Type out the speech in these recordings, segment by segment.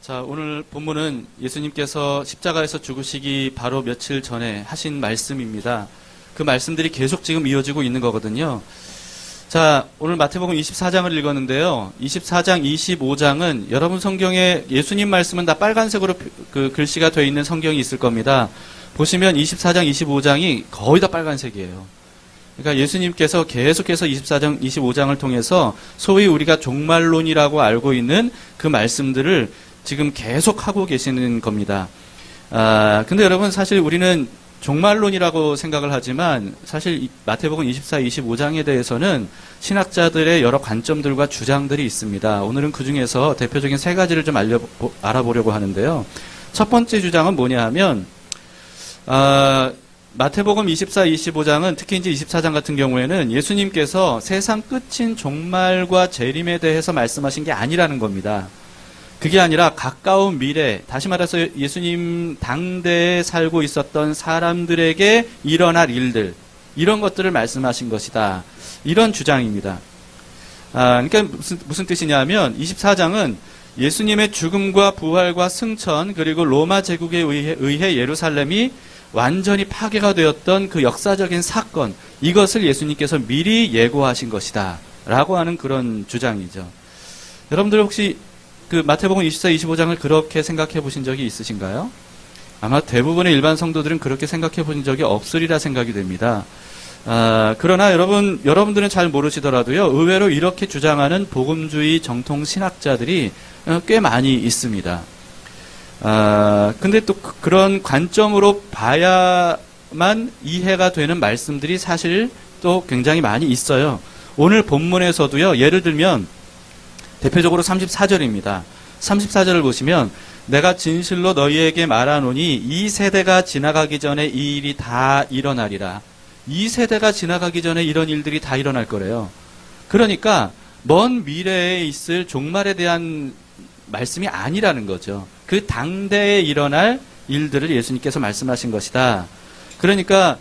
자, 오늘 본문은 예수님께서 십자가에서 죽으시기 바로 며칠 전에 하신 말씀입니다. 그 말씀들이 계속 지금 이어지고 있는 거거든요. 자, 오늘 마태복음 24장을 읽었는데요. 24장, 25장은 여러분 성경에 예수님 말씀은 다 빨간색으로 그 글씨가 되어 있는 성경이 있을 겁니다. 보시면 24장, 25장이 거의 다 빨간색이에요. 그러니까 예수님께서 계속해서 24장, 25장을 통해서 소위 우리가 종말론이라고 알고 있는 그 말씀들을 지금 계속 하고 계시는 겁니다. 근데 여러분 사실 우리는 종말론이라고 생각을 하지만 사실 마태복음 24, 25장에 대해서는 신학자들의 여러 관점들과 주장들이 있습니다. 오늘은 그 중에서 대표적인 세 가지를 좀 알아보려고 하는데요. 첫 번째 주장은 뭐냐 하면, 마태복음 24, 25장은 특히 이제 24장 같은 경우에는 예수님께서 세상 끝인 종말과 재림에 대해서 말씀하신 게 아니라는 겁니다. 그게 아니라 가까운 미래, 다시 말해서 예수님 당대에 살고 있었던 사람들에게 일어날 일들, 이런 것들을 말씀하신 것이다. 이런 주장입니다. 그러니까 무슨 뜻이냐면 24장은 예수님의 죽음과 부활과 승천, 그리고 로마 제국에 의해 예루살렘이 완전히 파괴가 되었던 그 역사적인 사건, 이것을 예수님께서 미리 예고하신 것이다 라고 하는 그런 주장이죠. 여러분들 혹시 그 마태복음 24, 25장을 그렇게 생각해 보신 적이 있으신가요? 아마 대부분의 일반 성도들은 그렇게 생각해 보신 적이 없으리라 생각이 됩니다. 그러나 여러분들은 잘 모르시더라도요, 의외로 이렇게 주장하는 복음주의 정통 신학자들이 꽤 많이 있습니다. 근데 또 그런 관점으로 봐야만 이해가 되는 말씀들이 사실 또 굉장히 많이 있어요. 오늘 본문에서도요, 예를 들면 대표적으로 34절입니다. 34절을 보시면 내가 진실로 너희에게 말하노니 이 세대가 지나가기 전에 이 일이 다 일어나리라. 이 세대가 지나가기 전에 이런 일들이 다 일어날 거래요. 그러니까 먼 미래에 있을 종말에 대한 말씀이 아니라는 거죠. 그 당대에 일어날 일들을 예수님께서 말씀하신 것이다. 그러니까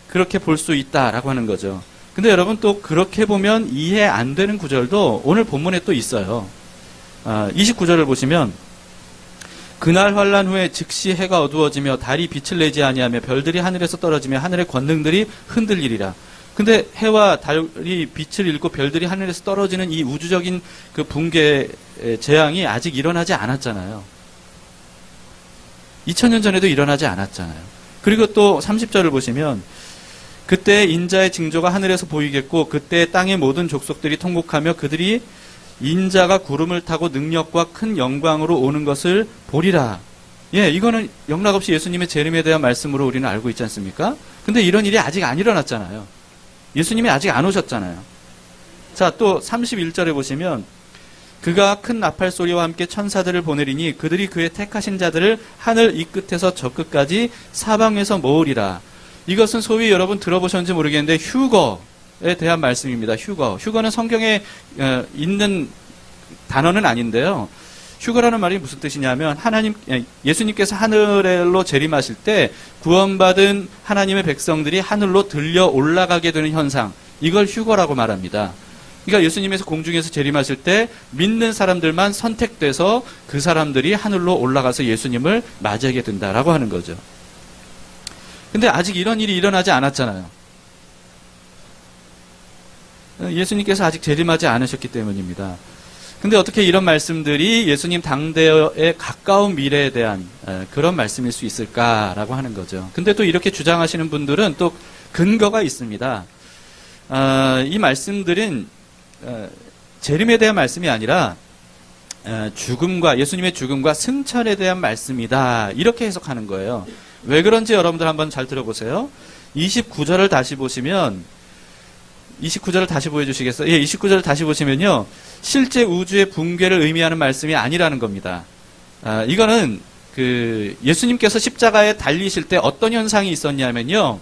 그렇게 볼 수 있다라고 하는 거죠. 근데 여러분 또 그렇게 보면 이해 안 되는 구절도 오늘 본문에 또 있어요. 29절을 보시면 그날 환란 후에 즉시 해가 어두워지며 달이 빛을 내지 아니하며 별들이 하늘에서 떨어지며 하늘의 권능들이 흔들리리라. 근데 해와 달이 빛을 잃고 별들이 하늘에서 떨어지는 이 우주적인 그 붕괴 재앙이 아직 일어나지 않았잖아요. 2000년 전에도 일어나지 않았잖아요. 그리고 또 30절을 보시면 그때 인자의 징조가 하늘에서 보이겠고 그때 땅의 모든 족속들이 통곡하며 그들이 인자가 구름을 타고 능력과 큰 영광으로 오는 것을 보리라. 예, 이거는 영락없이 예수님의 재림에 대한 말씀으로 우리는 알고 있지 않습니까? 근데 이런 일이 아직 안 일어났잖아요. 예수님이 아직 안 오셨잖아요. 자, 또 31절에 보시면 그가 큰 나팔 소리와 함께 천사들을 보내리니 그들이 그의 택하신 자들을 하늘 이 끝에서 저 끝까지 사방에서 모으리라. 이것은 소위 여러분 들어보셨는지 모르겠는데 휴거에 대한 말씀입니다. 휴거는 성경에 있는 단어는 아닌데요. 휴거라는 말이 무슨 뜻이냐면 예수님께서 하늘로 재림하실 때 구원받은 하나님의 백성들이 하늘로 들려 올라가게 되는 현상, 이걸 휴거라고 말합니다. 그러니까 예수님께서 공중에서 재림하실 때 믿는 사람들만 선택돼서 그 사람들이 하늘로 올라가서 예수님을 맞이하게 된다라고 하는 거죠. 근데 아직 이런 일이 일어나지 않았잖아요. 예수님께서 아직 재림하지 않으셨기 때문입니다. 근데 어떻게 이런 말씀들이 예수님 당대의 가까운 미래에 대한 그런 말씀일 수 있을까라고 하는 거죠. 근데 또 이렇게 주장하시는 분들은 또 근거가 있습니다. 이 말씀들은 재림에 대한 말씀이 아니라 예수님의 죽음과 승천에 대한 말씀이다. 이렇게 해석하는 거예요. 왜 그런지 여러분들 한번 잘 들어보세요. 29절을 다시 보시면 29절을 다시 보여주시겠어요? 예, 29절을 다시 보시면요. 실제 우주의 붕괴를 의미하는 말씀이 아니라는 겁니다. 이거는 예수님께서 십자가에 달리실 때 어떤 현상이 있었냐면요.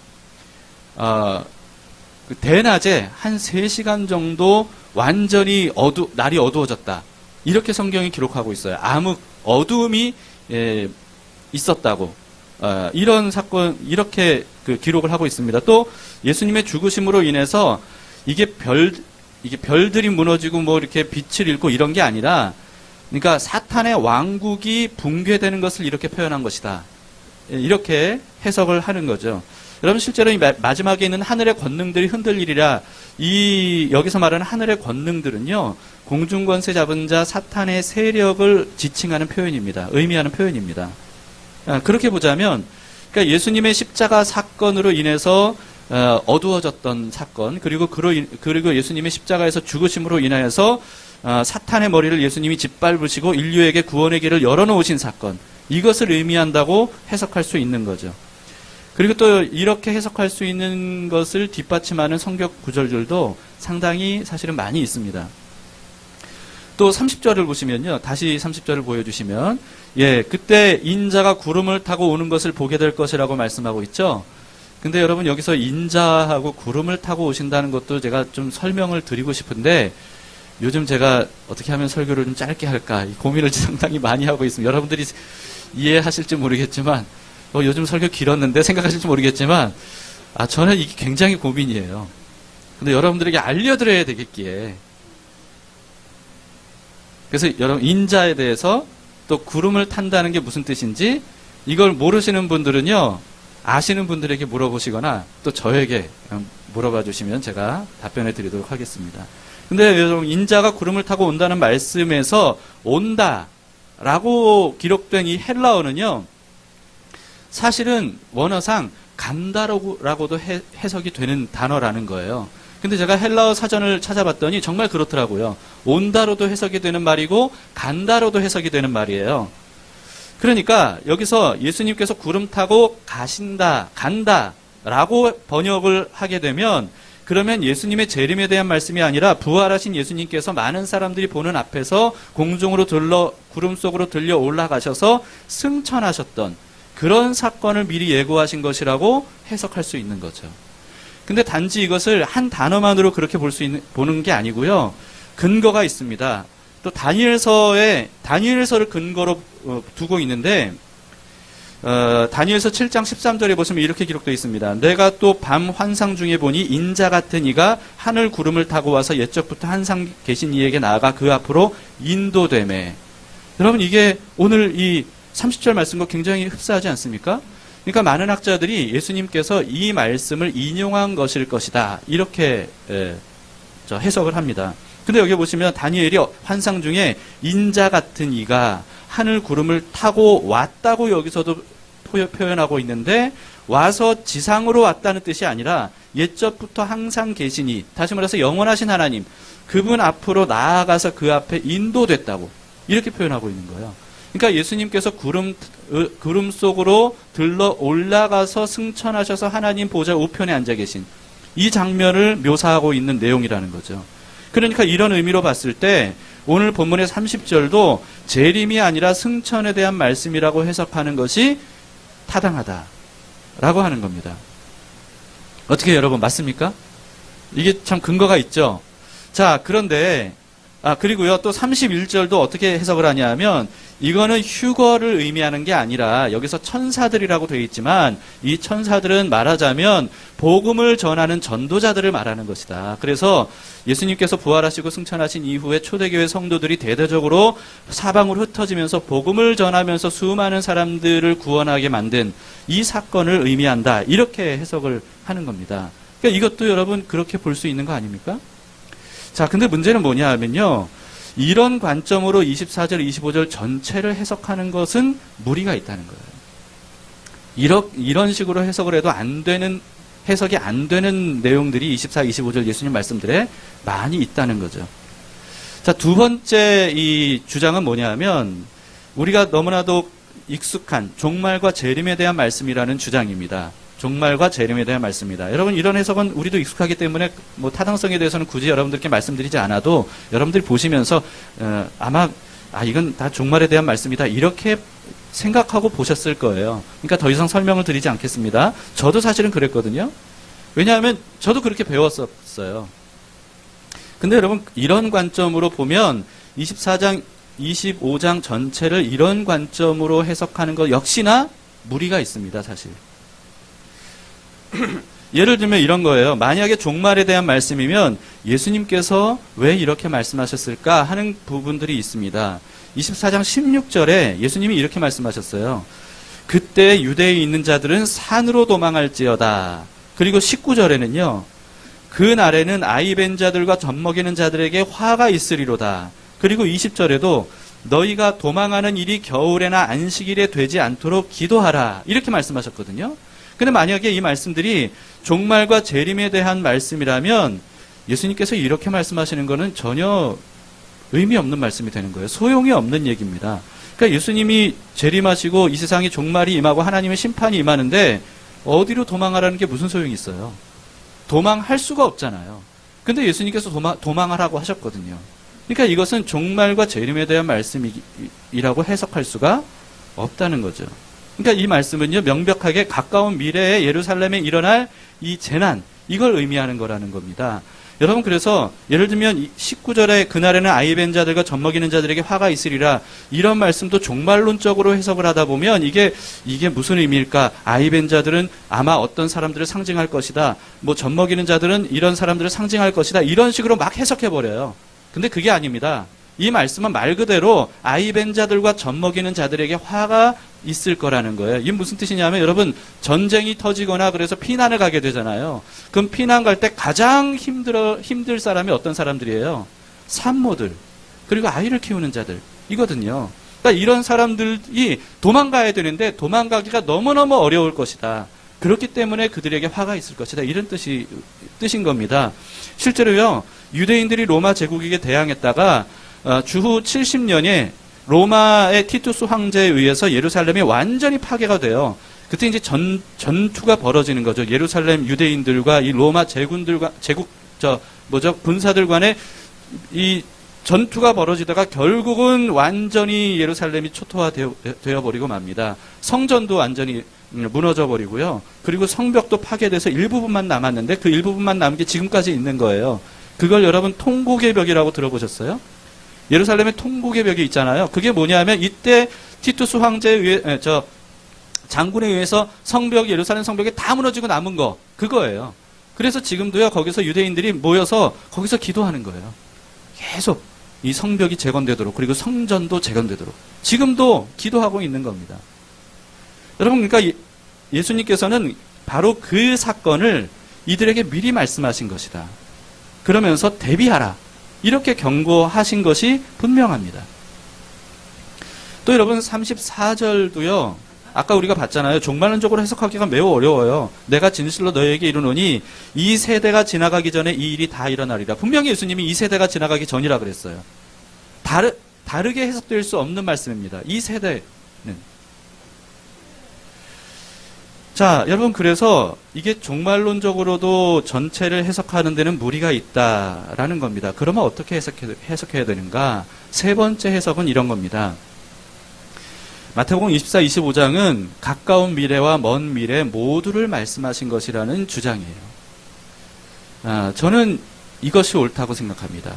대낮에 한 3시간 정도 완전히 날이 어두워졌다. 이렇게 성경이 기록하고 있어요. 암흑, 어두움이 있었다고. 이런 사건, 이렇게 기록을 하고 있습니다. 또 예수님의 죽으심으로 인해서 이게 별들이 무너지고 뭐 이렇게 빛을 잃고 이런 게 아니라 그러니까 사탄의 왕국이 붕괴되는 것을 이렇게 표현한 것이다. 이렇게 해석을 하는 거죠. 여러분 실제로 이 마지막에 있는 하늘의 권능들이 흔들리리라. 여기서 말하는 하늘의 권능들은요, 공중권세 잡은 자 사탄의 세력을 지칭하는 표현입니다. 의미하는 표현입니다. 그렇게 보자면, 그러니까 예수님의 십자가 사건으로 인해서 어두워졌던 사건, 그리고 예수님의 십자가에서 죽으심으로 인하여서 사탄의 머리를 예수님이 짓밟으시고 인류에게 구원의 길을 열어놓으신 사건, 이것을 의미한다고 해석할 수 있는 거죠. 그리고 또 이렇게 해석할 수 있는 것을 뒷받침하는 성경 구절들도 상당히 사실은 많이 있습니다. 또 30절을 보시면요. 다시 30절을 보여주시면, 그때 인자가 구름을 타고 오는 것을 보게 될 것이라고 말씀하고 있죠. 근데 여러분 여기서 인자하고 구름을 타고 오신다는 것도 제가 좀 설명을 드리고 싶은데, 요즘 제가 어떻게 하면 설교를 좀 짧게 할까 이 고민을 상당히 많이 하고 있습니다. 여러분들이 이해하실지 모르겠지만, 요즘 설교 길었는데 생각하실지 모르겠지만, 저는 이게 굉장히 고민이에요. 근데 여러분들에게 알려드려야 되겠기에. 그래서 여러분, 인자에 대해서 또 구름을 탄다는 게 무슨 뜻인지 이걸 모르시는 분들은요, 아시는 분들에게 물어보시거나 또 저에게 물어봐 주시면 제가 답변해 드리도록 하겠습니다. 근데 여러분, 인자가 구름을 타고 온다는 말씀에서 온다라고 기록된 이 헬라어는요, 사실은 원어상 간다라고도 해석이 되는 단어라는 거예요. 근데 제가 헬라어 사전을 찾아봤더니 정말 그렇더라고요. 온다로도 해석이 되는 말이고 간다로도 해석이 되는 말이에요. 그러니까 여기서 예수님께서 구름 타고 가신다, 간다라고 번역을 하게 되면, 그러면 예수님의 재림에 대한 말씀이 아니라 부활하신 예수님께서 많은 사람들이 보는 앞에서 공중으로 구름 속으로 들려 올라가셔서 승천하셨던 그런 사건을 미리 예고하신 것이라고 해석할 수 있는 거죠. 근데 단지 이것을 한 단어만으로 그렇게 보는 게 아니고요. 근거가 있습니다. 또 다니엘서를 근거로 두고 있는데, 다니엘서 7장 13절에 보시면 이렇게 기록되어 있습니다. 내가 또 밤 환상 중에 보니 인자 같은 이가 하늘 구름을 타고 와서 옛적부터 항상 계신 이에게 나아가 그 앞으로 인도되매. 여러분, 이게 오늘 이 30절 말씀과 굉장히 흡사하지 않습니까? 그러니까 많은 학자들이 예수님께서 이 말씀을 인용한 것일 것이다, 이렇게 해석을 합니다. 근데 여기 보시면 다니엘이 환상 중에 인자 같은 이가 하늘 구름을 타고 왔다고 여기서도 표현하고 있는데, 와서 지상으로 왔다는 뜻이 아니라 옛적부터 항상 계시니, 다시 말해서 영원하신 하나님, 그분 앞으로 나아가서 그 앞에 인도됐다고 이렇게 표현하고 있는 거예요. 그러니까 예수님께서 구름 속으로 들러 올라가서 승천하셔서 하나님 보좌 우편에 앉아 계신 이 장면을 묘사하고 있는 내용이라는 거죠. 그러니까 이런 의미로 봤을 때 오늘 본문의 30절도 재림이 아니라 승천에 대한 말씀이라고 해석하는 것이 타당하다라고 하는 겁니다. 어떻게 여러분, 맞습니까? 이게 참 근거가 있죠. 자, 그런데 그리고요, 또 31절도 어떻게 해석을 하냐면, 이거는 휴거를 의미하는 게 아니라 여기서 천사들이라고 되어 있지만, 이 천사들은 말하자면 복음을 전하는 전도자들을 말하는 것이다. 그래서 예수님께서 부활하시고 승천하신 이후에 초대교회 성도들이 대대적으로 사방으로 흩어지면서 복음을 전하면서 수많은 사람들을 구원하게 만든 이 사건을 의미한다, 이렇게 해석을 하는 겁니다. 그러니까 이것도 여러분 그렇게 볼 수 있는 거 아닙니까? 자, 근데 문제는 뭐냐 하면요, 이런 관점으로 24절, 25절 전체를 해석하는 것은 무리가 있다는 거예요. 이런 식으로 해석을 해도 해석이 안 되는 내용들이 24, 25절 예수님 말씀들에 많이 있다는 거죠. 자, 두 번째 이 주장은 뭐냐 하면, 우리가 너무나도 익숙한 종말과 재림에 대한 말씀이라는 주장입니다. 종말과 재림에 대한 말씀입니다. 여러분, 이런 해석은 우리도 익숙하기 때문에 뭐 타당성에 대해서는 굳이 여러분들께 말씀드리지 않아도 여러분들이 보시면서 아마 이건 다 종말에 대한 말씀이다, 이렇게 생각하고 보셨을 거예요. 그러니까 더 이상 설명을 드리지 않겠습니다. 저도 사실은 그랬거든요. 왜냐하면 저도 그렇게 배웠었어요. 근데 여러분, 이런 관점으로 보면 24장, 25장 전체를 이런 관점으로 해석하는 것 역시나 무리가 있습니다, 사실. 예를 들면 이런 거예요. 만약에 종말에 대한 말씀이면 예수님께서 왜 이렇게 말씀하셨을까 하는 부분들이 있습니다. 24장 16절에 예수님이 이렇게 말씀하셨어요. 그때 유대에 있는 자들은 산으로 도망할지어다. 그리고 19절에는요. 그 날에는 아이 벤 자들과 젖먹이는 자들에게 화가 있으리로다. 그리고 20절에도 너희가 도망하는 일이 겨울에나 안식일에 되지 않도록 기도하라. 이렇게 말씀하셨거든요. 근데 만약에 이 말씀들이 종말과 재림에 대한 말씀이라면 예수님께서 이렇게 말씀하시는 것은 전혀 의미 없는 말씀이 되는 거예요. 소용이 없는 얘기입니다. 그러니까 예수님이 재림하시고 이 세상에 종말이 임하고 하나님의 심판이 임하는데 어디로 도망하라는 게 무슨 소용이 있어요? 도망할 수가 없잖아요. 근데 예수님께서 도망하라고 하셨거든요. 그러니까 이것은 종말과 재림에 대한 말씀이라고 해석할 수가 없다는 거죠. 그러니까 이 말씀은요, 명백하게 가까운 미래에 예루살렘에 일어날 이 재난, 이걸 의미하는 거라는 겁니다. 여러분, 그래서 예를 들면 19절에 그날에는 아이 벤 자들과 젖먹이는 자들에게 화가 있으리라, 이런 말씀도 종말론적으로 해석을 하다 보면 이게 무슨 의미일까? 아이 벤 자들은 아마 어떤 사람들을 상징할 것이다. 뭐 젖먹이는 자들은 이런 사람들을 상징할 것이다. 이런 식으로 막 해석해 버려요. 근데 그게 아닙니다. 이 말씀은 말 그대로 아이 벤 자들과 젖먹이는 자들에게 화가 있을 거라는 거예요. 이게 무슨 뜻이냐면 여러분, 전쟁이 터지거나 그래서 피난을 가게 되잖아요. 그럼 피난 갈 때 가장 힘들 사람이 어떤 사람들이에요? 산모들, 그리고 아이를 키우는 자들 이거든요. 그러니까 이런 사람들이 도망가야 되는데 도망가기가 너무너무 어려울 것이다. 그렇기 때문에 그들에게 화가 있을 것이다. 이런 뜻인 겁니다. 실제로요, 유대인들이 로마 제국에게 대항했다가 주후 70년에 로마의 티투스 황제에 의해서 예루살렘이 완전히 파괴가 돼요. 그때 이제 전투가 벌어지는 거죠. 예루살렘 유대인들과 이 로마 군사들 간에 이 전투가 벌어지다가 결국은 완전히 예루살렘이 초토화되어 버리고 맙니다. 성전도 완전히 무너져 버리고요. 그리고 성벽도 파괴돼서 일부분만 남았는데 그 일부분만 남은 게 지금까지 있는 거예요. 그걸 여러분 통곡의 벽이라고 들어보셨어요? 예루살렘에 통곡의 벽이 있잖아요. 그게 뭐냐면 이때 티투스 황제에 의해 장군에 의해서 예루살렘 성벽이 다 무너지고 남은 거 그거예요. 그래서 지금도요 거기서 유대인들이 모여서 거기서 기도하는 거예요. 계속 이 성벽이 재건되도록, 그리고 성전도 재건되도록 지금도 기도하고 있는 겁니다. 여러분, 그러니까 예수님께서는 바로 그 사건을 이들에게 미리 말씀하신 것이다. 그러면서 대비하라, 이렇게 경고하신 것이 분명합니다. 또 여러분 34절도요. 아까 우리가 봤잖아요. 종말론적으로 해석하기가 매우 어려워요. 내가 진실로 너희에게 이르노니 이 세대가 지나가기 전에 이 일이 다 일어나리라. 분명히 예수님이 이 세대가 지나가기 전이라 그랬어요. 다르게 해석될 수 없는 말씀입니다. 이 세대는. 자, 여러분, 그래서 이게 종말론적으로도 전체를 해석하는 데는 무리가 있다라는 겁니다. 그러면 어떻게 해석해야 되는가? 세 번째 해석은 이런 겁니다. 마태복음 24, 25장은 가까운 미래와 먼 미래 모두를 말씀하신 것이라는 주장이에요. 저는 이것이 옳다고 생각합니다.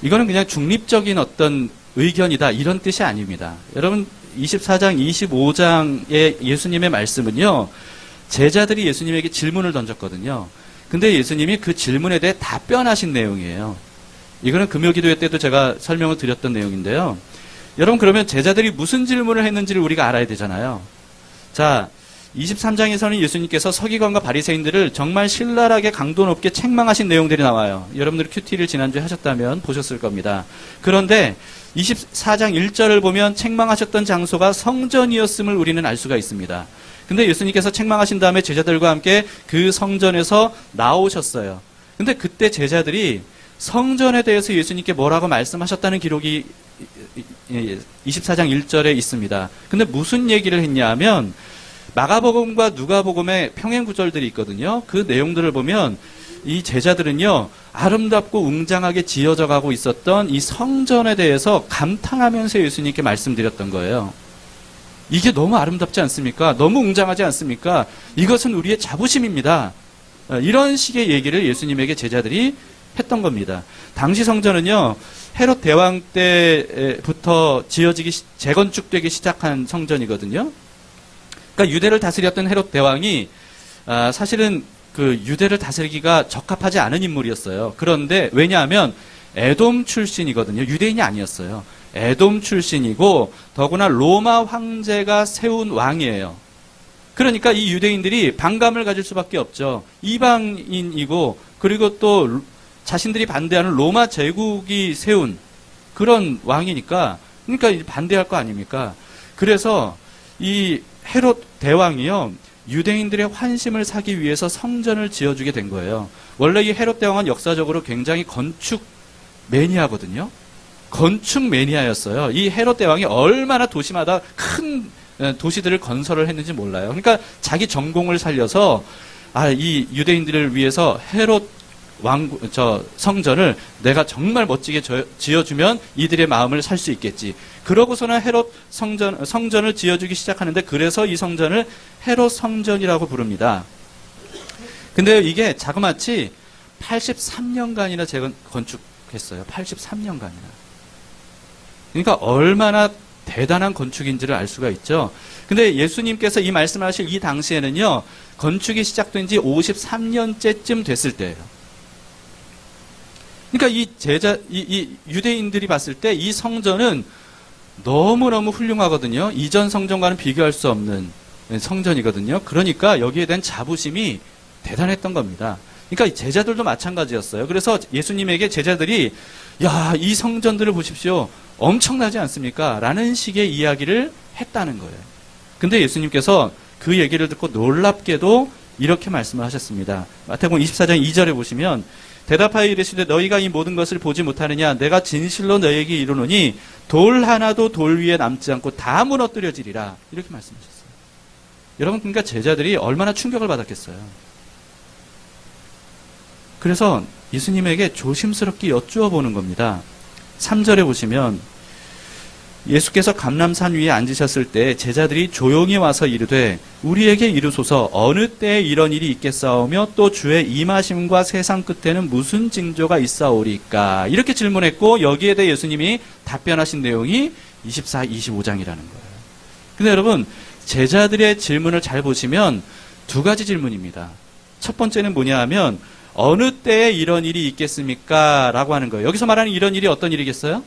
이거는 그냥 중립적인 어떤 의견이다, 이런 뜻이 아닙니다. 여러분, 24장, 25장의 예수님의 말씀은요, 제자들이 예수님에게 질문을 던졌거든요. 근데 예수님이 그 질문에 대해 답변하신 내용이에요. 이거는 금요기도회 때도 제가 설명을 드렸던 내용인데요. 여러분, 그러면 제자들이 무슨 질문을 했는지를 우리가 알아야 되잖아요. 자, 23장에서는 예수님께서 서기관과 바리새인들을 정말 신랄하게 강도 높게 책망하신 내용들이 나와요. 여러분들이 큐티를 지난주에 하셨다면 보셨을 겁니다. 그런데 24장 1절을 보면 책망하셨던 장소가 성전이었음을 우리는 알 수가 있습니다. 근데 예수님께서 책망하신 다음에 제자들과 함께 그 성전에서 나오셨어요. 근데 그때 제자들이 성전에 대해서 예수님께 뭐라고 말씀하셨다는 기록이 24장 1절에 있습니다. 근데 무슨 얘기를 했냐 하면 마가복음과 누가복음의 평행 구절들이 있거든요. 그 내용들을 보면 이 제자들은요, 아름답고 웅장하게 지어져 가고 있었던 이 성전에 대해서 감탄하면서 예수님께 말씀드렸던 거예요. 이게 너무 아름답지 않습니까? 너무 웅장하지 않습니까? 이것은 우리의 자부심입니다. 이런 식의 얘기를 예수님에게 제자들이 했던 겁니다. 당시 성전은요, 헤롯 대왕 때부터 재건축되기 시작한 성전이거든요. 그러니까 유대를 다스렸던 헤롯 대왕이 사실은 그 유대를 다스리기가 적합하지 않은 인물이었어요. 그런데 왜냐하면 에돔 출신이거든요. 유대인이 아니었어요. 에돔 출신이고 더구나 로마 황제가 세운 왕이에요. 그러니까 이 유대인들이 반감을 가질 수밖에 없죠. 이방인이고 그리고 또 자신들이 반대하는 로마 제국이 세운 그런 왕이니까 그러니까 반대할 거 아닙니까? 그래서 이 헤롯 대왕이요. 유대인들의 환심을 사기 위해서 성전을 지어주게 된 거예요. 원래 이 헤롯 대왕은 역사적으로 굉장히 건축 매니아거든요. 건축 매니아였어요. 이 헤롯 대왕이 얼마나 도시마다 큰 도시들을 건설을 했는지 몰라요. 그러니까 자기 전공을 살려서 이 유대인들을 위해서 헤롯 성전을 내가 정말 멋지게 지어주면 이들의 마음을 살 수 있겠지. 그러고서는 헤롯 성전을 지어주기 시작하는데 그래서 이 성전을 헤롯 성전이라고 부릅니다. 근데 이게 자그마치 83년간이나 재건축했어요. 83년간이나. 그러니까 얼마나 대단한 건축인지를 알 수가 있죠. 근데 예수님께서 이 말씀을 하실 이 당시에는요, 건축이 시작된 지 53년째쯤 됐을 때예요. 그러니까 이 유대인들이 봤을 때 이 성전은 너무너무 훌륭하거든요. 이전 성전과는 비교할 수 없는 성전이거든요. 그러니까 여기에 대한 자부심이 대단했던 겁니다. 그러니까 제자들도 마찬가지였어요. 그래서 예수님에게 제자들이 이 성전들을 보십시오. 엄청나지 않습니까? 라는 식의 이야기를 했다는 거예요. 근데 예수님께서 그 얘기를 듣고 놀랍게도 이렇게 말씀을 하셨습니다. 마태복음 24장 2절에 보시면 대답하여 이르시되 너희가 이 모든 것을 보지 못하느냐 내가 진실로 너희에게 이르노니 돌 하나도 돌 위에 남지 않고 다 무너뜨려지리라 이렇게 말씀하셨어요. 여러분 그러니까 제자들이 얼마나 충격을 받았겠어요. 그래서 예수님에게 조심스럽게 여쭈어 보는 겁니다. 3절에 보시면 예수께서 감람산 위에 앉으셨을 때 제자들이 조용히 와서 이르되 우리에게 이르소서 어느 때에 이런 일이 있겠사오며 또 주의 임하심과 세상 끝에는 무슨 징조가 있사오리까 이렇게 질문했고 여기에 대해 예수님이 답변하신 내용이 24, 25장이라는 거예요. 근데 여러분 제자들의 질문을 잘 보시면 두 가지 질문입니다. 첫 번째는 뭐냐 하면 어느 때에 이런 일이 있겠습니까? 라고 하는 거예요. 여기서 말하는 이런 일이 어떤 일이겠어요?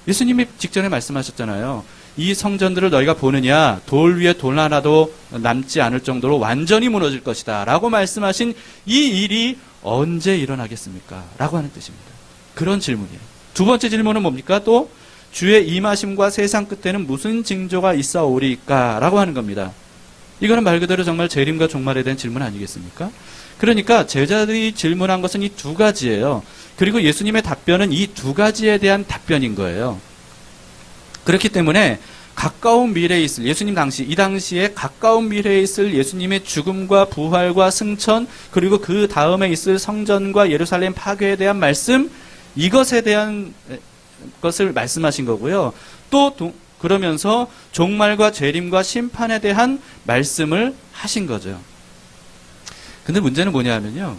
예수님이 직전에 말씀하셨잖아요. 이 성전들을 너희가 보느냐 돌 위에 돌 하나도 남지 않을 정도로 완전히 무너질 것이다 라고 말씀하신 이 일이 언제 일어나겠습니까? 라고 하는 뜻입니다. 그런 질문이에요. 두 번째 질문은 뭡니까? 또 주의 임하심과 세상 끝에는 무슨 징조가 있사오리까? 라고 하는 겁니다. 이거는 말 그대로 정말 재림과 종말에 대한 질문 아니겠습니까? 그러니까 제자들이 질문한 것은 이 두 가지예요. 그리고 예수님의 답변은 이 두 가지에 대한 답변인 거예요. 그렇기 때문에 가까운 미래에 있을 예수님 이 당시에 가까운 미래에 있을 예수님의 죽음과 부활과 승천 그리고 그 다음에 있을 성전과 예루살렘 파괴에 대한 말씀 이것에 대한 것을 말씀하신 거고요. 또 그러면서 종말과 재림과 심판에 대한 말씀을 하신 거죠. 근데 문제는 뭐냐 하면요.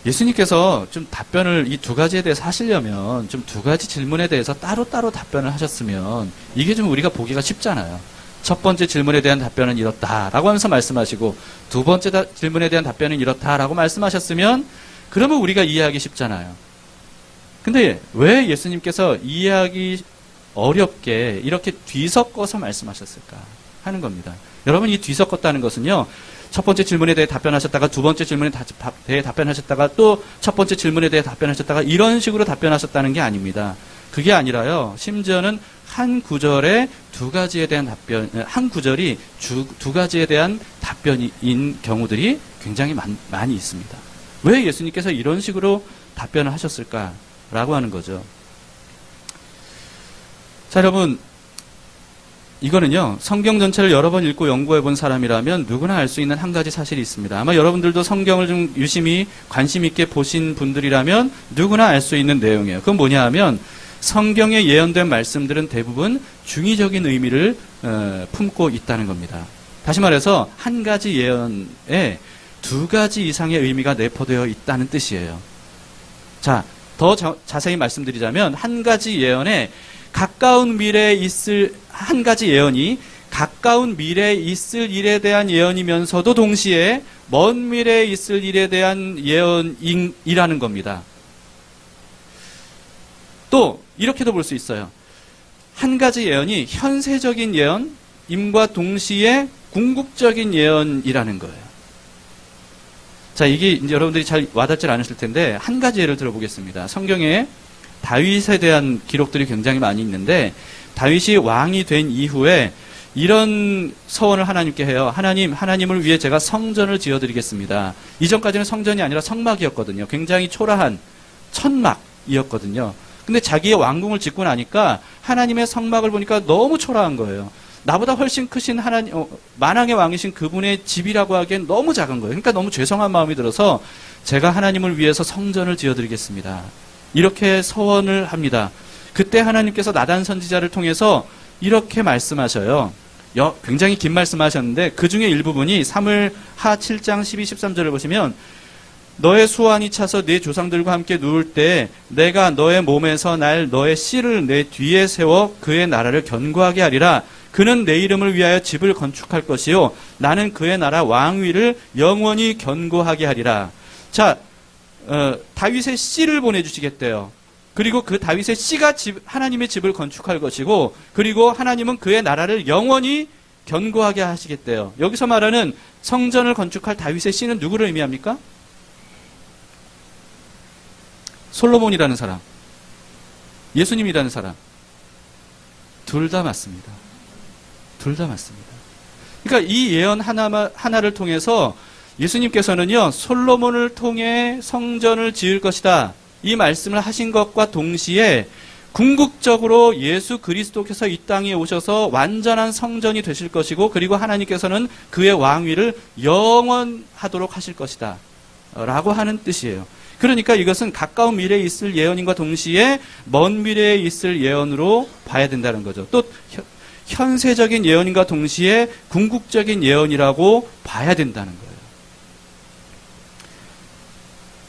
예수님께서 좀 답변을 이 두 가지에 대해서 하시려면 좀 두 가지 질문에 대해서 따로따로 답변을 하셨으면 이게 좀 우리가 보기가 쉽잖아요. 첫 번째 질문에 대한 답변은 이렇다라고 하면서 말씀하시고 두 번째 질문에 대한 답변은 이렇다라고 말씀하셨으면 그러면 우리가 이해하기 쉽잖아요. 근데 왜 예수님께서 이해하기 어렵게 이렇게 뒤섞어서 말씀하셨을까 하는 겁니다. 여러분 이 뒤섞었다는 것은요. 첫 번째 질문에 대해 답변하셨다가 두 번째 질문에 대해 답변하셨다가 또 첫 번째 질문에 대해 답변하셨다가 이런 식으로 답변하셨다는 게 아닙니다. 그게 아니라요. 심지어는 한 구절에 두 가지에 대한 한 구절이 두 가지에 대한 답변인 경우들이 굉장히 많이 있습니다. 왜 예수님께서 이런 식으로 답변을 하셨을까라고 하는 거죠. 자, 여러분. 이거는요, 성경 전체를 여러 번 읽고 연구해 본 사람이라면 누구나 알 수 있는 한 가지 사실이 있습니다. 아마 여러분들도 성경을 좀 유심히 관심 있게 보신 분들이라면 누구나 알 수 있는 내용이에요. 그건 뭐냐 하면 성경에 예언된 말씀들은 대부분 중의적인 의미를 품고 있다는 겁니다. 다시 말해서 한 가지 예언에 두 가지 이상의 의미가 내포되어 있다는 뜻이에요. 자, 더 자세히 말씀드리자면 한 가지 예언에 가까운 미래에 있을 한 가지 예언이 가까운 미래에 있을 일에 대한 예언이면서도 동시에 먼 미래에 있을 일에 대한 예언이라는 겁니다. 또 이렇게도 볼 수 있어요. 한 가지 예언이 현세적인 예언임과 동시에 궁극적인 예언이라는 거예요. 자, 이게 이제 여러분들이 잘 와닿지 않으실 텐데 한 가지 예를 들어보겠습니다. 성경에 다윗에 대한 기록들이 굉장히 많이 있는데 다윗이 왕이 된 이후에 이런 서원을 하나님께 해요. 하나님을 위해 제가 성전을 지어드리겠습니다. 이전까지는 성전이 아니라 성막이었거든요. 굉장히 초라한 천막이었거든요. 근데 자기의 왕궁을 짓고 나니까 하나님의 성막을 보니까 너무 초라한 거예요. 나보다 훨씬 크신 만왕의 왕이신 그분의 집이라고 하기엔 너무 작은 거예요. 그러니까 너무 죄송한 마음이 들어서 제가 하나님을 위해서 성전을 지어드리겠습니다. 이렇게 서원을 합니다. 그때 하나님께서 나단 선지자를 통해서 이렇게 말씀하셔요. 굉장히 긴 말씀하셨는데 그 중에 일부분이 사무엘하 7장 12, 13절을 보시면 너의 수완이 차서 네 조상들과 함께 누울 때 내가 너의 몸에서 날 너의 씨를 내 뒤에 세워 그의 나라를 견고하게 하리라. 그는 내 이름을 위하여 집을 건축할 것이요 나는 그의 나라 왕위를 영원히 견고하게 하리라. 자, 다윗의 씨를 보내주시겠대요. 그리고 그 다윗의 씨가 하나님의 집을 건축할 것이고 그리고 하나님은 그의 나라를 영원히 견고하게 하시겠대요. 여기서 말하는 성전을 건축할 다윗의 씨는 누구를 의미합니까? 솔로몬이라는 사람, 예수님이라는 사람. 둘 다 맞습니다. 둘 다 맞습니다. 그러니까 이 예언 하나를 통해서 예수님께서는요, 솔로몬을 통해 성전을 지을 것이다. 이 말씀을 하신 것과 동시에 궁극적으로 예수 그리스도께서 이 땅에 오셔서 완전한 성전이 되실 것이고 그리고 하나님께서는 그의 왕위를 영원하도록 하실 것이다. 라고 하는 뜻이에요. 그러니까 이것은 가까운 미래에 있을 예언인과 동시에 먼 미래에 있을 예언으로 봐야 된다는 거죠. 또 현세적인 예언인과 동시에 궁극적인 예언이라고 봐야 된다는 거예요.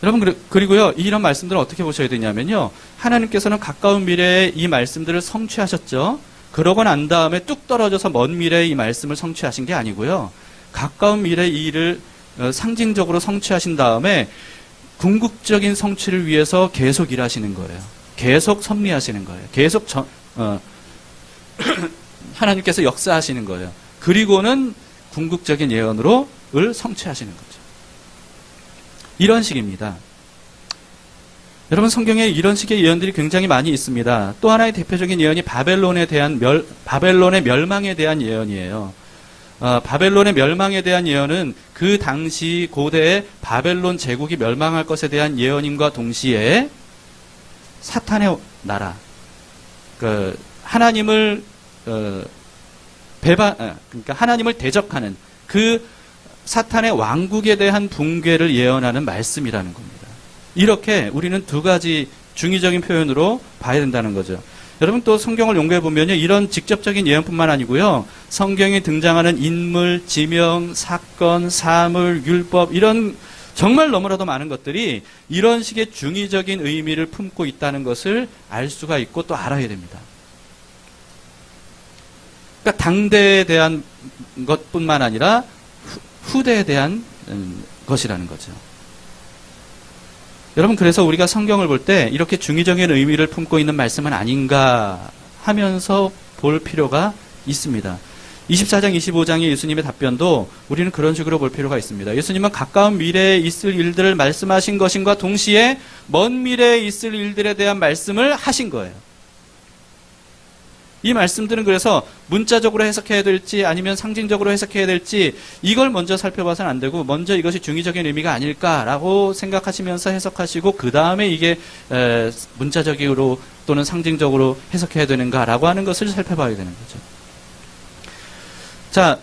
여러분, 그리고요, 이런 말씀들을 어떻게 보셔야 되냐면요. 하나님께서는 가까운 미래에 이 말씀들을 성취하셨죠. 그러고 난 다음에 뚝 떨어져서 먼 미래에 이 말씀을 성취하신 게 아니고요. 가까운 미래에 이 일을 상징적으로 성취하신 다음에 궁극적인 성취를 위해서 계속 일하시는 거예요. 계속 섭리하시는 거예요. 계속 하나님께서 역사하시는 거예요. 그리고는 궁극적인 예언으로 을 성취하시는 거죠. 이런 식입니다. 여러분, 성경에 이런 식의 예언들이 굉장히 많이 있습니다. 또 하나의 대표적인 예언이 바벨론의 멸망에 대한 예언이에요. 바벨론의 멸망에 대한 예언은 그 당시 고대의 바벨론 제국이 멸망할 것에 대한 예언임과 동시에 사탄의 나라, 하나님을 그러니까 하나님을 대적하는 그 사탄의 왕국에 대한 붕괴를 예언하는 말씀이라는 겁니다. 이렇게 우리는 두 가지 중의적인 표현으로 봐야 된다는 거죠. 여러분, 또 성경을 연구해 보면요, 이런 직접적인 예언뿐만 아니고요, 성경에 등장하는 인물, 지명, 사건, 사물, 율법, 이런 정말 너무나도 많은 것들이 이런 식의 중의적인 의미를 품고 있다는 것을 알 수가 있고 또 알아야 됩니다. 그러니까 당대에 대한 것뿐만 아니라 후대에 대한 것이라는 거죠. 여러분, 그래서 우리가 성경을 볼 때 이렇게 중의적인 의미를 품고 있는 말씀은 아닌가 하면서 볼 필요가 있습니다. 24장, 25장의 예수님의 답변도 우리는 그런 식으로 볼 필요가 있습니다. 예수님은 가까운 미래에 있을 일들을 말씀하신 것인과 동시에 먼 미래에 있을 일들에 대한 말씀을 하신 거예요. 이 말씀들은 그래서 문자적으로 해석해야 될지 아니면 상징적으로 해석해야 될지 이걸 먼저 살펴봐서는 안 되고 먼저 이것이 중의적인 의미가 아닐까라고 생각하시면서 해석하시고 그 다음에 이게 문자적으로 또는 상징적으로 해석해야 되는가라고 하는 것을 살펴봐야 되는 거죠. 자,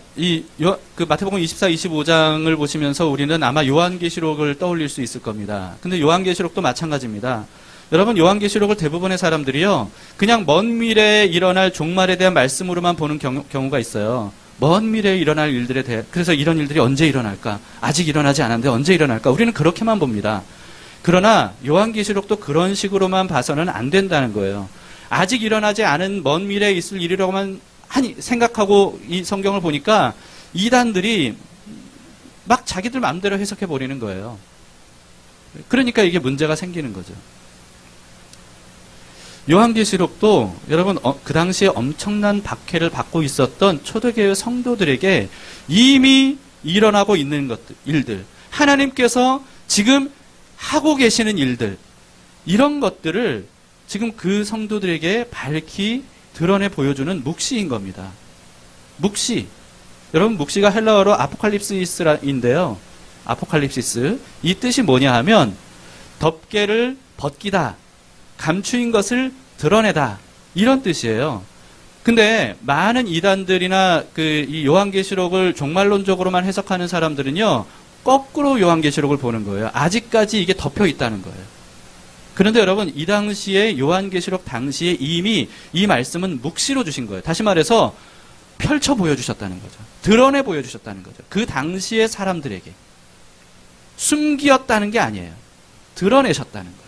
그 마태복음 24, 25장을 보시면서 우리는 아마 요한계시록을 떠올릴 수 있을 겁니다. 근데 요한계시록도 마찬가지입니다. 여러분, 요한계시록을 대부분의 사람들이요, 그냥 먼 미래에 일어날 종말에 대한 말씀으로만 보는 경우가 있어요. 먼 미래에 일어날 일들에 대해, 그래서 이런 일들이 언제 일어날까? 아직 일어나지 않았는데 언제 일어날까? 우리는 그렇게만 봅니다. 그러나 요한계시록도 그런 식으로만 봐서는 안 된다는 거예요. 아직 일어나지 않은 먼 미래에 있을 일이라고만 생각하고 이 성경을 보니까 이단들이 막 자기들 마음대로 해석해 버리는 거예요. 그러니까 이게 문제가 생기는 거죠. 요한계시록도 여러분 그 당시에 엄청난 박해를 받고 있었던 초대교회 성도들에게 이미 일어나고 있는 일들, 하나님께서 지금 하고 계시는 일들, 이런 것들을 지금 그 성도들에게 밝히 드러내 보여주는 묵시인 겁니다. 묵시. 여러분, 묵시가 헬라어로 아포칼립시스인데요. 아포칼립시스. 이 뜻이 뭐냐 하면 덮개를 벗기다, 감추인 것을 드러내다, 이런 뜻이에요. 근데 많은 이단들이나 이 요한계시록을 종말론적으로만 해석하는 사람들은요, 거꾸로 요한계시록을 보는 거예요. 아직까지 이게 덮여 있다는 거예요. 그런데 여러분, 이 당시에 요한계시록 당시에 이미 이 말씀은 묵시로 주신 거예요. 다시 말해서 펼쳐 보여주셨다는 거죠. 드러내 보여주셨다는 거죠. 그 당시의 사람들에게. 숨기었다는 게 아니에요. 드러내셨다는 거예요.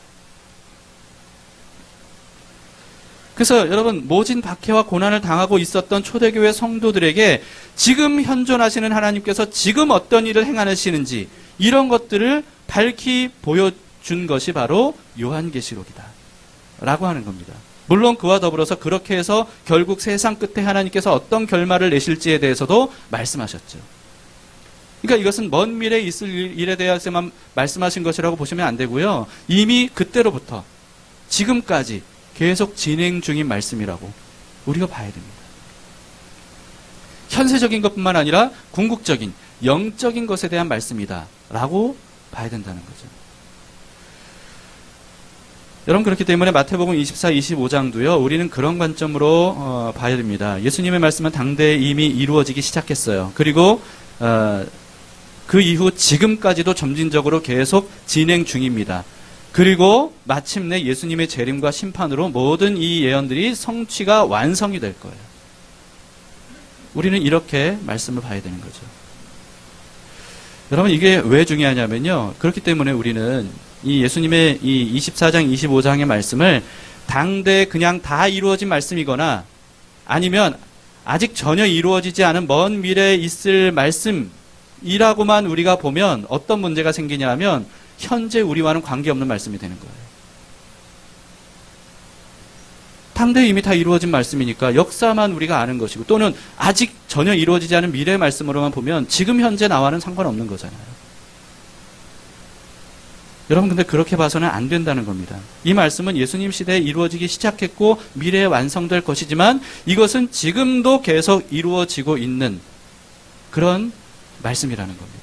그래서 여러분, 모진 박해와 고난을 당하고 있었던 초대교회 성도들에게 지금 현존하시는 하나님께서 지금 어떤 일을 행하시는지 이런 것들을 밝히 보여준 것이 바로 요한계시록이다 라고 하는 겁니다. 물론 그와 더불어서 그렇게 해서 결국 세상 끝에 하나님께서 어떤 결말을 내실지에 대해서도 말씀하셨죠. 그러니까 이것은 먼 미래에 있을 일에 대해서만 말씀하신 것이라고 보시면 안 되고요. 이미 그때로부터 지금까지 계속 진행 중인 말씀이라고 우리가 봐야 됩니다. 현세적인 것뿐만 아니라 궁극적인, 영적인 것에 대한 말씀이다 라고 봐야 된다는 거죠. 여러분, 그렇기 때문에 마태복음 24, 25장도요. 우리는 그런 관점으로 봐야 됩니다. 예수님의 말씀은 당대에 이미 이루어지기 시작했어요. 그리고 그 이후 지금까지도 점진적으로 계속 진행 중입니다. 그리고 마침내 예수님의 재림과 심판으로 모든 이 예언들이 성취가 완성이 될 거예요. 우리는 이렇게 말씀을 봐야 되는 거죠. 여러분, 이게 왜 중요하냐면요. 그렇기 때문에 우리는 이 예수님의 이 24장, 25장의 말씀을 당대 그냥 다 이루어진 말씀이거나 아니면 아직 전혀 이루어지지 않은 먼 미래에 있을 말씀이라고만 우리가 보면 어떤 문제가 생기냐 하면 현재 우리와는 관계없는 말씀이 되는 거예요. 당대에 이미 다 이루어진 말씀이니까 역사만 우리가 아는 것이고 또는 아직 전혀 이루어지지 않은 미래의 말씀으로만 보면 지금 현재 나와는 상관없는 거잖아요. 여러분, 근데 그렇게 봐서는 안 된다는 겁니다. 이 말씀은 예수님 시대에 이루어지기 시작했고 미래에 완성될 것이지만 이것은 지금도 계속 이루어지고 있는 그런 말씀이라는 겁니다.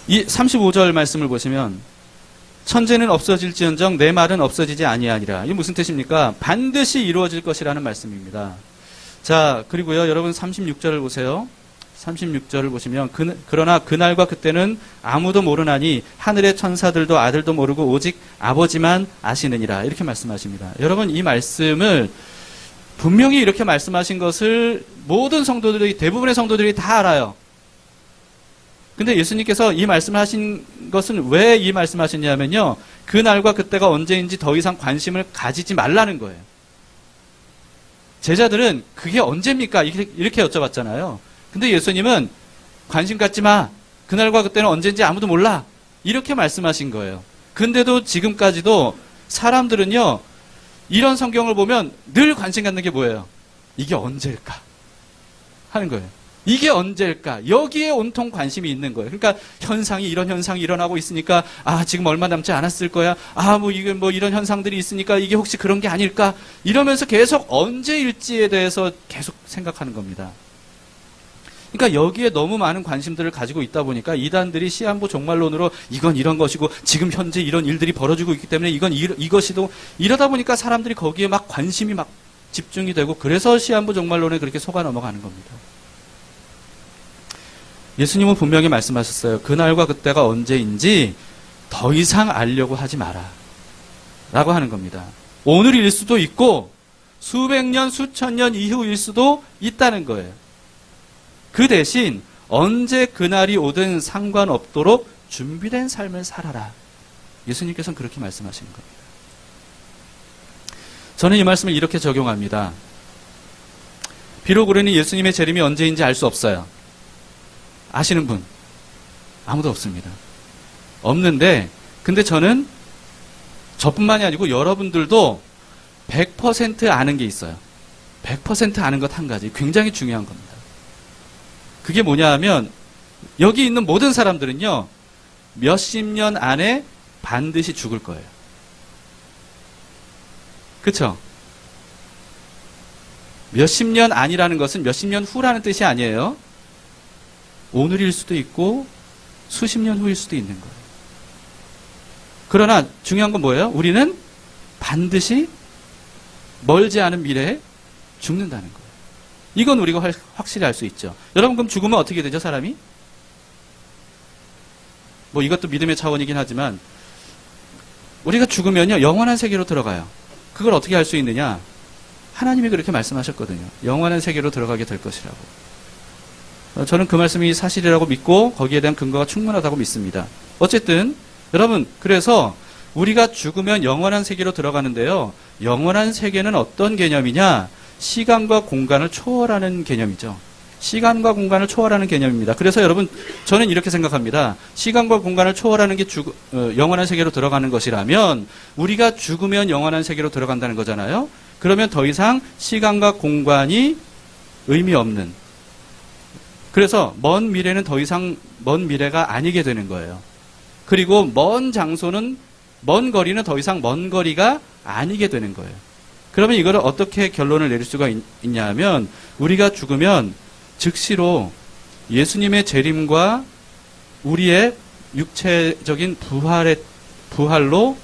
이 35절 말씀을 보시면 천재는 없어질지언정 내 말은 없어지지 아니하니라. 이게 무슨 뜻입니까? 반드시 이루어질 것이라는 말씀입니다. 자, 그리고요, 여러분 36절을 보세요. 36절을 보시면 그러나 그날과 그때는 아무도 모르나니 하늘의 천사들도 아들도 모르고 오직 아버지만 아시느니라. 이렇게 말씀하십니다. 여러분, 이 말씀을 분명히 이렇게 말씀하신 것을 모든 성도들이, 대부분의 성도들이 다 알아요. 근데 예수님께서 이 말씀을 하신 것은 왜 이 말씀을 하셨냐면요. 그날과 그때가 언제인지 더 이상 관심을 가지지 말라는 거예요. 제자들은 그게 언제입니까? 이렇게 여쭤봤잖아요. 근데 예수님은 관심 갖지 마. 그날과 그때는 언제인지 아무도 몰라. 이렇게 말씀하신 거예요. 근데도 지금까지도 사람들은요. 이런 성경을 보면 늘 관심 갖는 게 뭐예요? 이게 언제일까? 하는 거예요. 이게 언제일까? 여기에 온통 관심이 있는 거예요. 그러니까 이런 현상이 일어나고 있으니까 지금 얼마 남지 않았을 거야. 이게 이런 현상들이 있으니까 이게 혹시 그런 게 아닐까? 이러면서 계속 언제일지에 대해서 계속 생각하는 겁니다. 그러니까 여기에 너무 많은 관심들을 가지고 있다 보니까 이단들이 시한부 종말론으로 이건 이런 것이고 지금 현재 이런 일들이 벌어지고 있기 때문에 이건 이것이도 이러다 보니까 사람들이 거기에 막 관심이 막 집중이 되고 그래서 시한부 종말론에 그렇게 속아 넘어가는 겁니다. 예수님은 분명히 말씀하셨어요. 그날과 그때가 언제인지 더 이상 알려고 하지 마라 라고 하는 겁니다. 오늘일 수도 있고 수백 년, 수천 년 이후일 수도 있다는 거예요. 그 대신 언제 그날이 오든 상관없도록 준비된 삶을 살아라. 예수님께서는 그렇게 말씀하시는 겁니다. 저는 이 말씀을 이렇게 적용합니다. 비록 우리는 예수님의 재림이 언제인지 알 수 없어요. 아시는 분? 아무도 없습니다. 없는데, 근데 저는 저뿐만이 아니고 여러분들도 100% 아는 게 있어요. 100% 아는 것 한 가지. 굉장히 중요한 겁니다. 그게 뭐냐 하면, 여기 있는 모든 사람들은요, 몇십 년 안에 반드시 죽을 거예요. 그쵸? 몇십 년 안이라는 것은 몇십 년 후라는 뜻이 아니에요. 오늘일 수도 있고 수십 년 후일 수도 있는 거예요. 그러나 중요한 건 뭐예요? 우리는 반드시 멀지 않은 미래에 죽는다는 거예요. 이건 우리가 확실히 알 수 있죠. 여러분, 그럼 죽으면 어떻게 되죠, 사람이? 뭐 이것도 믿음의 차원이긴 하지만 우리가 죽으면요, 영원한 세계로 들어가요. 그걸 어떻게 알 수 있느냐? 하나님이 그렇게 말씀하셨거든요. 영원한 세계로 들어가게 될 것이라고. 저는 그 말씀이 사실이라고 믿고 거기에 대한 근거가 충분하다고 믿습니다. 어쨌든 여러분, 그래서 우리가 죽으면 영원한 세계로 들어가는데요. 영원한 세계는 어떤 개념이냐? 시간과 공간을 초월하는 개념이죠. 시간과 공간을 초월하는 개념입니다. 그래서 여러분, 저는 이렇게 생각합니다. 시간과 공간을 초월하는 게 영원한 세계로 들어가는 것이라면 우리가 죽으면 영원한 세계로 들어간다는 거잖아요. 그러면 더 이상 시간과 공간이 의미 없는, 그래서 먼 미래는 더 이상 먼 미래가 아니게 되는 거예요. 그리고 먼 장소는, 먼 거리는 더 이상 먼 거리가 아니게 되는 거예요. 그러면 이거를 어떻게 결론을 내릴 수가 있냐 하면, 우리가 죽으면 즉시로 예수님의 재림과 우리의 육체적인 부활로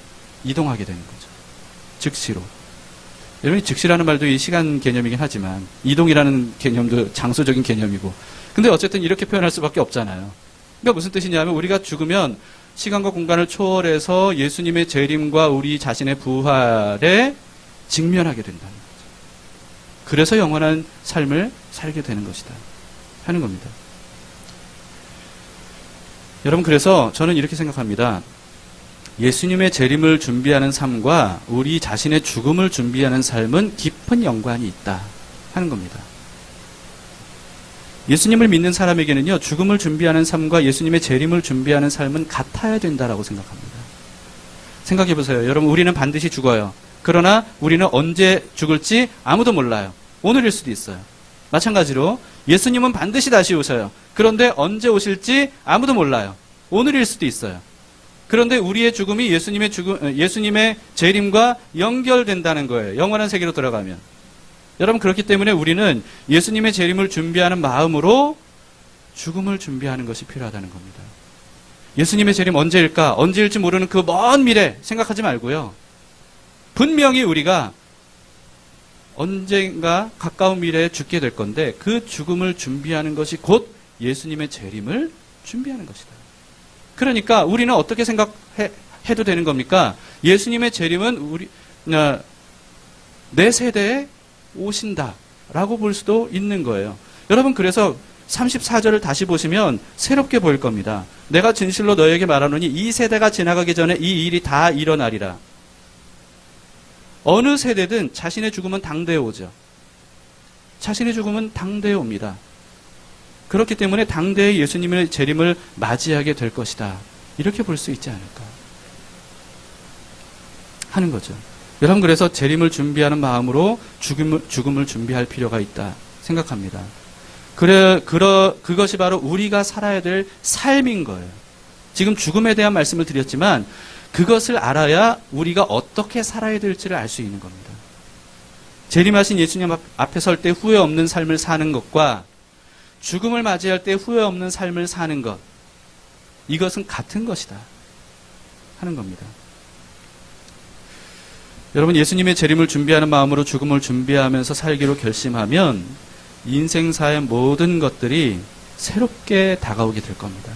이동하게 되는 거죠. 즉시로. 여러분, 즉시라는 말도 이 시간 개념이긴 하지만 이동이라는 개념도 장소적인 개념이고, 근데 어쨌든 이렇게 표현할 수밖에 없잖아요. 그러니까 무슨 뜻이냐면, 우리가 죽으면 시간과 공간을 초월해서 예수님의 재림과 우리 자신의 부활에 직면하게 된다는 거죠. 그래서 영원한 삶을 살게 되는 것이다 하는 겁니다. 여러분, 그래서 저는 이렇게 생각합니다. 예수님의 재림을 준비하는 삶과 우리 자신의 죽음을 준비하는 삶은 깊은 연관이 있다 하는 겁니다. 예수님을 믿는 사람에게는요, 죽음을 준비하는 삶과 예수님의 재림을 준비하는 삶은 같아야 된다라고 생각합니다. 생각해 보세요. 여러분, 우리는 반드시 죽어요. 그러나 우리는 언제 죽을지 아무도 몰라요. 오늘일 수도 있어요. 마찬가지로 예수님은 반드시 다시 오셔요. 그런데 언제 오실지 아무도 몰라요. 오늘일 수도 있어요. 그런데 우리의 죽음이 예수님의 재림과 연결된다는 거예요. 영원한 세계로 들어가면. 여러분, 그렇기 때문에 우리는 예수님의 재림을 준비하는 마음으로 죽음을 준비하는 것이 필요하다는 겁니다. 예수님의 재림 언제일까? 언제일지 모르는 그 먼 미래 생각하지 말고요. 분명히 우리가 언젠가 가까운 미래에 죽게 될 건데, 그 죽음을 준비하는 것이 곧 예수님의 재림을 준비하는 것이다. 그러니까 우리는 어떻게 생각해도 되는 겁니까? 예수님의 재림은 내 세대에 오신다라고 볼 수도 있는 거예요. 여러분, 그래서 34절을 다시 보시면 새롭게 보일 겁니다. 내가 진실로 너에게 말하노니 이 세대가 지나가기 전에 이 일이 다 일어나리라. 어느 세대든 자신의 죽음은 당대에 오죠. 자신의 죽음은 당대에 옵니다. 그렇기 때문에 당대에 예수님의 재림을 맞이하게 될 것이다. 이렇게 볼 수 있지 않을까 하는 거죠. 여러분, 그래서 재림을 준비하는 마음으로 죽음을 준비할 필요가 있다 생각합니다. 그것이 바로 우리가 살아야 될 삶인 거예요. 지금 죽음에 대한 말씀을 드렸지만 그것을 알아야 우리가 어떻게 살아야 될지를 알 수 있는 겁니다. 재림하신 예수님 앞에 설 때 후회 없는 삶을 사는 것과 죽음을 맞이할 때 후회 없는 삶을 사는 것, 이것은 같은 것이다 하는 겁니다. 여러분, 예수님의 재림을 준비하는 마음으로 죽음을 준비하면서 살기로 결심하면 인생사의 모든 것들이 새롭게 다가오게 될 겁니다.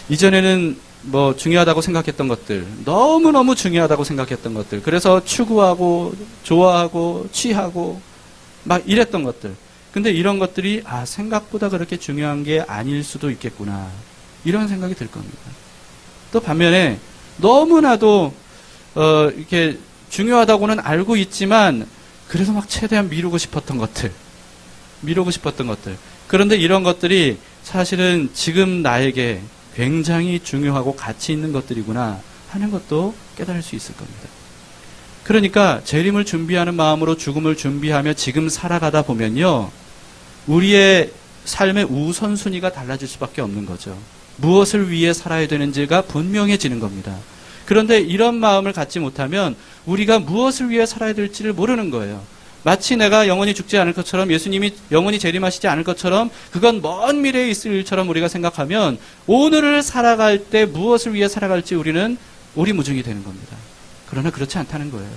이전에는 중요하다고 생각했던 것들, 너무너무 중요하다고 생각했던 것들, 그래서 추구하고 좋아하고 취하고 막 이랬던 것들, 근데 이런 것들이 생각보다 그렇게 중요한 게 아닐 수도 있겠구나, 이런 생각이 들 겁니다. 또 반면에 너무나도 이렇게 중요하다고는 알고 있지만 그래서 막 최대한 미루고 싶었던 것들. 그런데 이런 것들이 사실은 지금 나에게 굉장히 중요하고 가치 있는 것들이구나 하는 것도 깨달을 수 있을 겁니다. 그러니까 재림을 준비하는 마음으로 죽음을 준비하며 지금 살아가다 보면요, 우리의 삶의 우선순위가 달라질 수밖에 없는 거죠. 무엇을 위해 살아야 되는지가 분명해지는 겁니다. 그런데 이런 마음을 갖지 못하면 우리가 무엇을 위해 살아야 될지를 모르는 거예요. 마치 내가 영원히 죽지 않을 것처럼, 예수님이 영원히 재림하시지 않을 것처럼, 그건 먼 미래에 있을 일처럼 우리가 생각하면 오늘을 살아갈 때 무엇을 위해 살아갈지 우리는 오리무중이 되는 겁니다. 그러나 그렇지 않다는 거예요.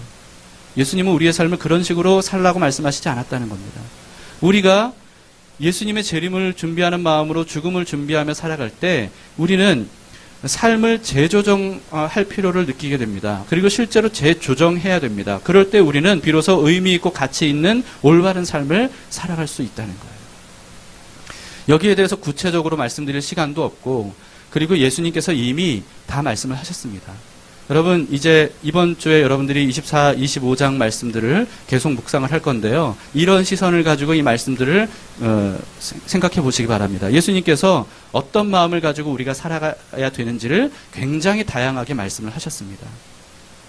예수님은 우리의 삶을 그런 식으로 살라고 말씀하시지 않았다는 겁니다. 우리가 예수님의 재림을 준비하는 마음으로 죽음을 준비하며 살아갈 때 우리는 삶을 재조정할 필요를 느끼게 됩니다. 그리고 실제로 재조정해야 됩니다. 그럴 때 우리는 비로소 의미 있고 가치 있는 올바른 삶을 살아갈 수 있다는 거예요. 여기에 대해서 구체적으로 말씀드릴 시간도 없고, 그리고 예수님께서 이미 다 말씀을 하셨습니다. 여러분, 이제 이번 주에 여러분들이 24, 25장 말씀들을 계속 묵상을 할 건데요. 이런 시선을 가지고 이 말씀들을 생각해 보시기 바랍니다. 예수님께서 어떤 마음을 가지고 우리가 살아가야 되는지를 굉장히 다양하게 말씀을 하셨습니다.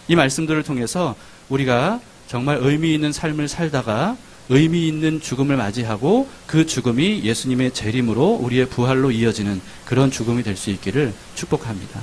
이 말씀들을 통해서 우리가 정말 의미 있는 삶을 살다가 의미 있는 죽음을 맞이하고 그 죽음이 예수님의 재림으로 우리의 부활로 이어지는 그런 죽음이 될 수 있기를 축복합니다.